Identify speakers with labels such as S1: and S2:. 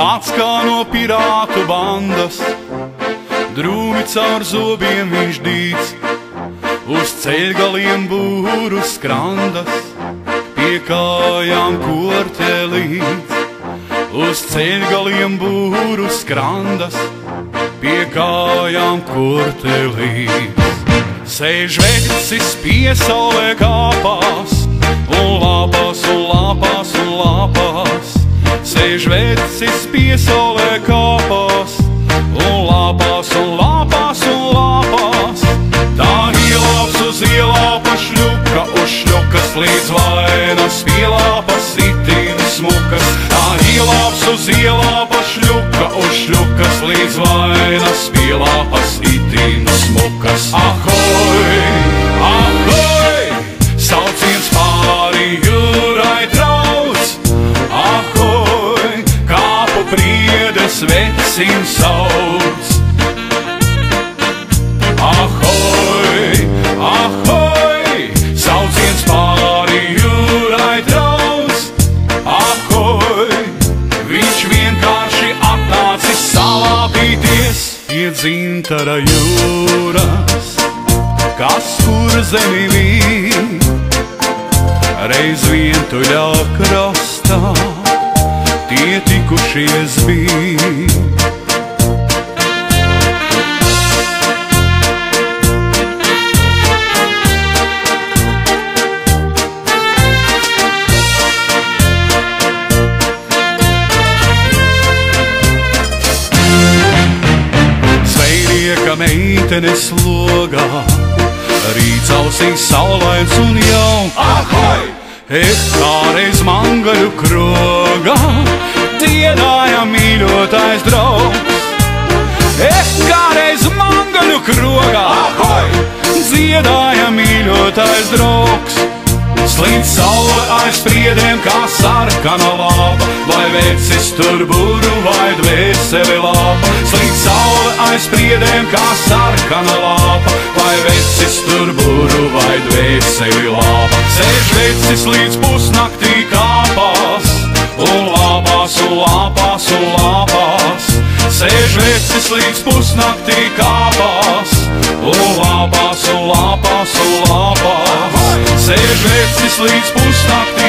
S1: tāds kā no pirātu bandas, drūmi caur zobiem viņš dīts, uz ceļgaliem būru skrandas, pie kājām kortelīts. Uz ceļgaliem būru skrandas, pie kājām kortelīts. Sēž vecis piesaulē kāpās, un lāpās, un lāpās, un lāpās. Sēž vecis piesaulē kāpās, un lāpās, un lāpās, un lāpās. Tā ielāps uz ielāpa šļuka, uz šļukas līdz vainas pielāpas itīna smukas. Tā ielāps uz ielāpa šļuka, uz šļukas līdz vainas pielāpas itīna smukas. Ahoj, ahoj, sauciens pāri jūrai trauc. Ahoj, kāpu priedes vecim sauc. Ahoj, ahoj, sauciens pāri jūrai trauc. Ahoj, viņš vienkārši atnācis salāpīties pie dzintara jūras, kas kur zemi vīd. Reiz vientuļā krastā tie tikušies bija. Zvejnieka meitenes logā, rīts ausīs saulains un jaun. Ahoj! Kādreiz mangaļu krogā dziedāja mīļotais draugs. Kādreiz mangaļu krogā dziedāja mīļotais draugs. Slīd saule aiz priedēm kā sarkana lāpa, vai vecis tur būru vai dvēseli lāpa. Slīd saule aiz priedēm kā sarkana lāpa, vai vecis tur būru vai dvēseli lāpa. Sēž vecis līdz pusnaktī kāpās, un lāpās, un lāpās, un lāpās. Sēž vecis līdz pusnaktī kāpās, un lāpās, un lāpās, un lāpās. Sēž vecis līdz pusnaktī